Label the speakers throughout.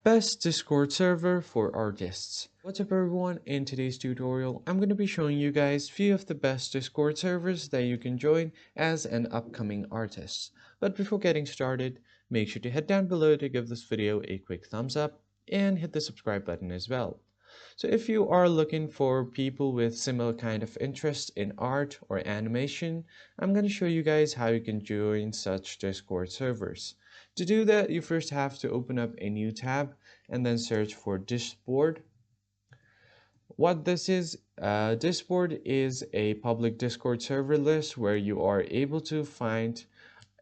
Speaker 1: Best Discord server for artists. What's up everyone, in today's tutorial I'm going to be showing you guys few of the best Discord servers that you can join as an upcoming artist. But before getting started, make sure to head down below to give this video a quick thumbs up and hit the subscribe button as well. So if you are looking for people with similar kind of interest in art or animation, I'm going to show you guys how you can join such Discord servers. To do that, you first have to open up a new tab and then search for Discord. What Discord is a public Discord server list where you are able to find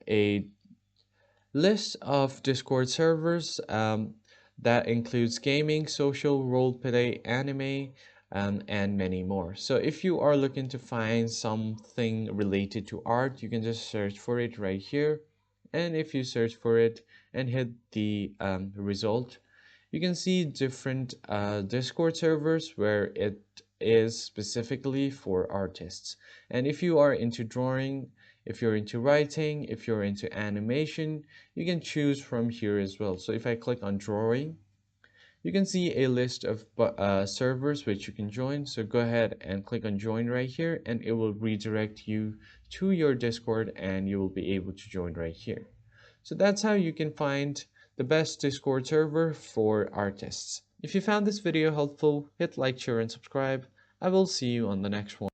Speaker 1: a list of Discord servers that includes gaming, social, roleplay, anime, and many more. So if you are looking to find something related to art, you can just search for it right here. And if you search for it and hit the result, you can see different Discord servers where it is specifically for artists. And if you are into drawing, if you're into writing, if you're into animation, you can choose from here as well. So if I click on drawing, you can see a list of servers which you can join. So go ahead and click on join right here and it will redirect you to your Discord and you will be able to join right here. So that's how you can find the best Discord server for artists. If you found this video helpful, hit like, share, and subscribe. I will see you on the next one.